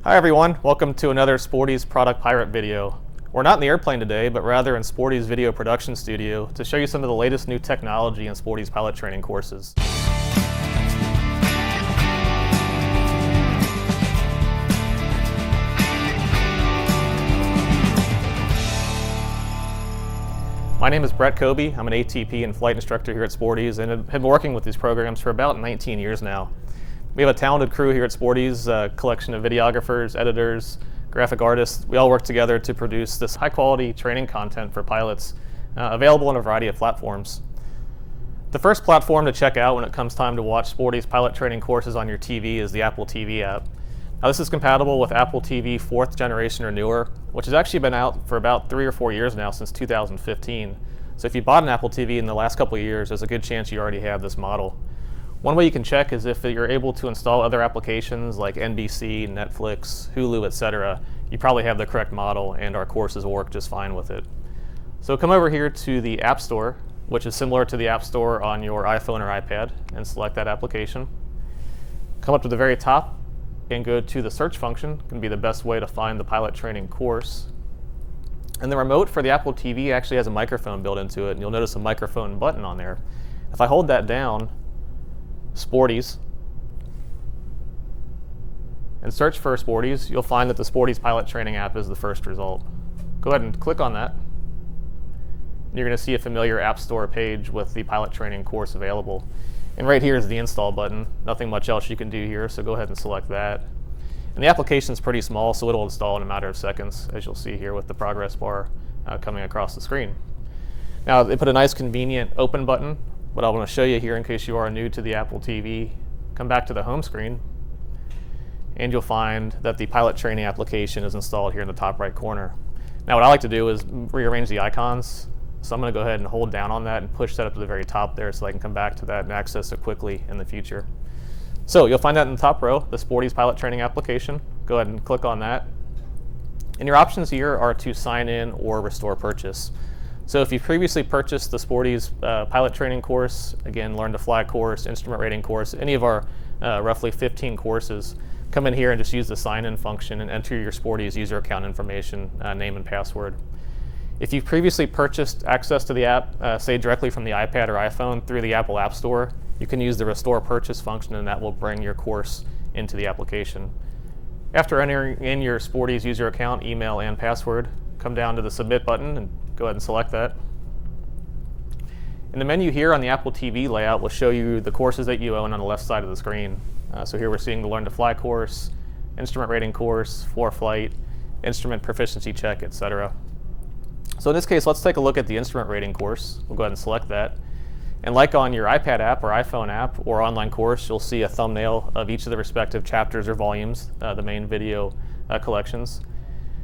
Hi everyone, welcome to another Sporty's product PIREP video. We're not in the airplane today, but rather in Sporty's video production studio to show you some of the latest new technology in Sporty's pilot training courses. My name is Bret Koebbe. I'm an ATP and flight instructor here at Sporty's and have been working with these programs for about 19 years now. We have a talented crew here at Sporty's, a collection of videographers, editors, graphic artists. We all work together to produce this high-quality training content for pilots, available on a variety of platforms. The first platform to check out when it comes time to watch Sporty's pilot training courses on your TV is the Apple TV app. Now, this is compatible with Apple TV 4th generation or newer, which has actually been out for about 3 or 4 years now, since 2015. So if you bought an Apple TV in the last couple of years, there's a good chance you already have this model. One way you can check is if you're able to install other applications like NBC, Netflix, Hulu, etc. You probably have the correct model and our courses will work just fine with it. So come over here to the App Store, which is similar to the App Store on your iPhone or iPad, and select that application. Come up to the very top and go to the search function. Can be the best way to find the pilot training course. And the remote for the Apple TV actually has a microphone built into it, and you'll notice a microphone button on there. If I hold that down, Sporty's, and search for Sporty's, you'll find that the Sporty's pilot training app is the first result. Go ahead and click on that. You're going to see a familiar App Store page with the pilot training course available. And right here is the install button. Nothing much else you can do here, so go ahead and select that. And the application is pretty small, so it'll install in a matter of seconds, as you'll see here with the progress bar coming across the screen. Now, they put a nice convenient open button. What I want to show you here, in case you are new to the Apple TV, come back to the home screen, and you'll find that the pilot training application is installed here in the top right corner. Now, what I like to do is rearrange the icons. So I'm going to go ahead and hold down on that and push that up to the very top there so I can come back to that and access it quickly in the future. So you'll find that in the top row, the Sporty's pilot training application. Go ahead and click on that. And your options here are to sign in or restore purchase. So if you previously purchased the Sporty's pilot training course, again, learn to fly course, instrument rating course, any of our roughly 15 courses, come in here and just use the sign-in function and enter your Sporty's user account information, name and password. If you've previously purchased access to the app, say directly from the iPad or iPhone through the Apple App Store, you can use the restore purchase function, and that will bring your course into the application. After entering in your Sporty's user account, email, and password, come down to the submit button and go ahead and select that. And the menu here on the Apple TV layout will show you the courses that you own on the left side of the screen. So here we're seeing the Learn to Fly course, instrument rating course, for flight, instrument proficiency check, etc. So in this case, let's take a look at the instrument rating course. We'll go ahead and select that. And like on your iPad app or iPhone app or online course, you'll see a thumbnail of each of the respective chapters or volumes, the main video collections.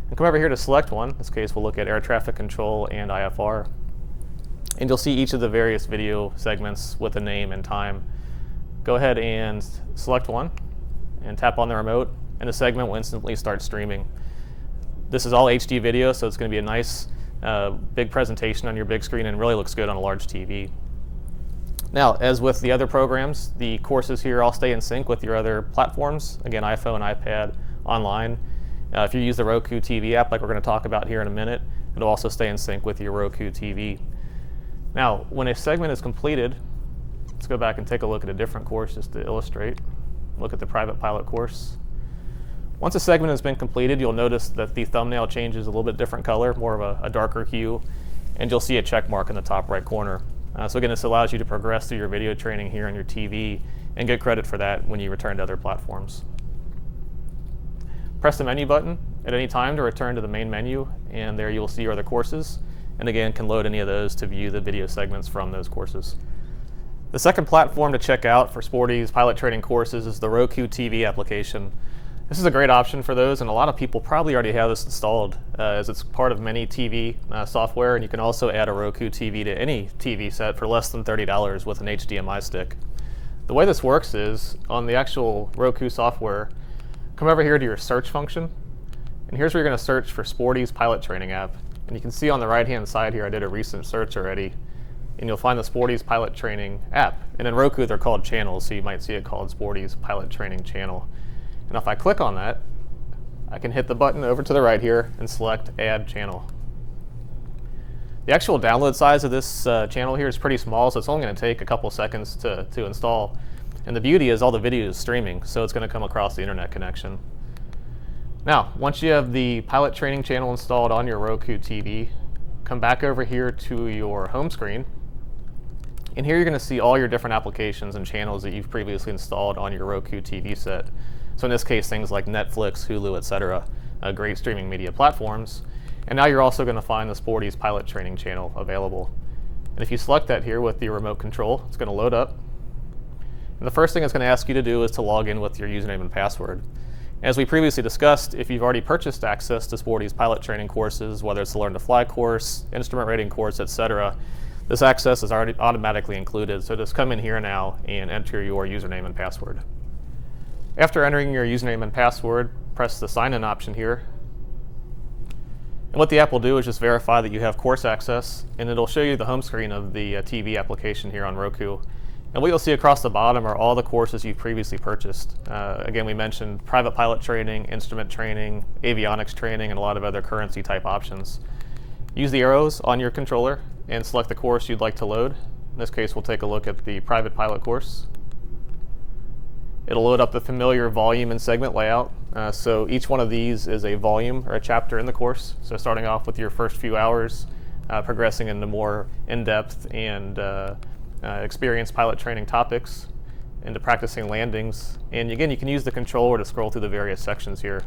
And come over here to select one. In this case, we'll look at air traffic control and IFR. And you'll see each of the various video segments with a name and time. Go ahead and select one and tap on the remote, and the segment will instantly start streaming. This is all HD video, so it's going to be a nice big presentation on your big screen and really looks good on a large TV. Now, as with the other programs, the courses here all stay in sync with your other platforms. Again, iPhone, iPad, online. If you use the Roku TV app, like we're going to talk about here in a minute, it'll also stay in sync with your Roku TV. Now, when a segment is completed, let's go back and take a look at a different course just to illustrate. Look at the private pilot course. Once a segment has been completed, you'll notice that the thumbnail changes a little bit different color, more of a darker hue, and you'll see a check mark in the top right corner. So again, this allows you to progress through your video training here on your TV and get credit for that when you return to other platforms. Press the menu button at any time to return to the main menu, and there you'll see your other courses, and again, can load any of those to view the video segments from those courses. The second platform to check out for Sporty's pilot training courses is the Roku TV application. This is a great option for those, and a lot of people probably already have this installed as it's part of many TV software, and you can also add a Roku TV to any TV set for less than $30 with an HDMI stick. The way this works is, on the actual Roku software, come over here to your search function, and here's where you're going to search for Sporty's pilot training app. And you can see on the right-hand side here, I did a recent search already, and you'll find the Sporty's pilot training app. And in Roku, they're called channels, so you might see it called Sporty's pilot training channel. And if I click on that, I can hit the button over to the right here and select Add Channel. The actual download size of this channel here is pretty small, so it's only going to take a couple seconds to install. And the beauty is all the video is streaming, so it's going to come across the internet connection. Now, once you have the pilot training channel installed on your Roku TV, come back over here to your home screen. And here you're going to see all your different applications and channels that you've previously installed on your Roku TV set. So in this case, things like Netflix, Hulu, etc., great streaming media platforms. And now you're also going to find the Sporty's pilot training channel available. And if you select that here with the remote control, it's going to load up. And the first thing it's going to ask you to do is to log in with your username and password. As we previously discussed, if you've already purchased access to Sporty's pilot training courses, whether it's the Learn to Fly course, instrument rating course, etc., this access is already automatically included. So just come in here now and enter your username and password. After entering your username and password, press the sign in option here. And what the app will do is just verify that you have course access, and it'll show you the home screen of the TV application here on Roku. And what you'll see across the bottom are all the courses you've previously purchased. Again, we mentioned private pilot training, instrument training, avionics training, and a lot of other currency type options. Use the arrows on your controller and select the course you'd like to load. In this case, we'll take a look at the private pilot course. It'll load up the familiar volume and segment layout. So each one of these is a volume or a chapter in the course. So starting off with your first few hours, progressing into more in-depth and experienced pilot training topics, into practicing landings. And again, you can use the controller to scroll through the various sections here.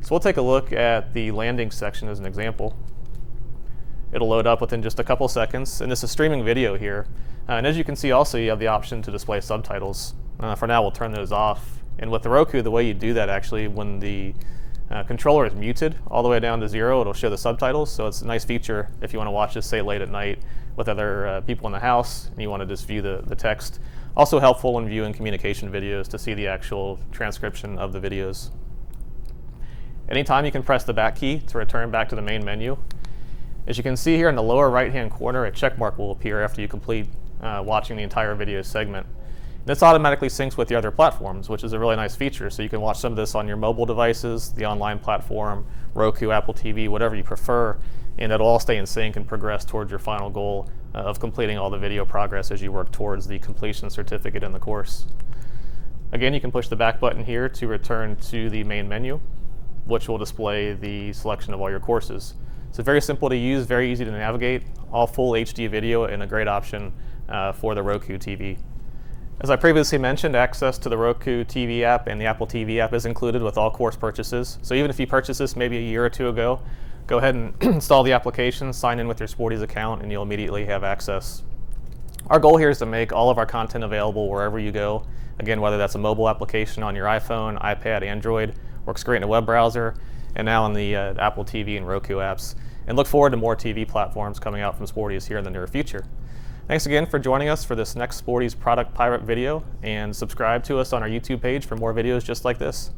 So we'll take a look at the landing section as an example. It'll load up within just a couple seconds, and this is streaming video here. And as you can see also, you have the option to display subtitles. For now, we'll turn those off. And with the Roku, the way you do that actually, when the controller is muted all the way down to 0, it'll show the subtitles. So it's a nice feature if you want to watch this, say, late at night with other people in the house and you want to just view the text. Also helpful when viewing communication videos to see the actual transcription of the videos. Anytime you can press the back key to return back to the main menu. As you can see here in the lower right-hand corner, a check mark will appear after you complete watching the entire video segment. This automatically syncs with the other platforms, which is a really nice feature. So you can watch some of this on your mobile devices, the online platform, Roku, Apple TV, whatever you prefer, and it'll all stay in sync and progress towards your final goal of completing all the video progress as you work towards the completion certificate in the course. Again, you can push the back button here to return to the main menu, which will display the selection of all your courses. So very simple to use, very easy to navigate, all full HD video, and a great option for the Roku TV. As I previously mentioned, access to the Roku TV app and the Apple TV app is included with all course purchases. So even if you purchased this maybe a year or two ago, go ahead and install the application, sign in with your Sporty's account, and you'll immediately have access. Our goal here is to make all of our content available wherever you go. Again, whether that's a mobile application on your iPhone, iPad, Android, works great in a web browser, and now on the Apple TV and Roku apps. And look forward to more TV platforms coming out from Sporty's here in the near future. Thanks again for joining us for this next Sporty's product pirate video, and subscribe to us on our YouTube page for more videos just like this.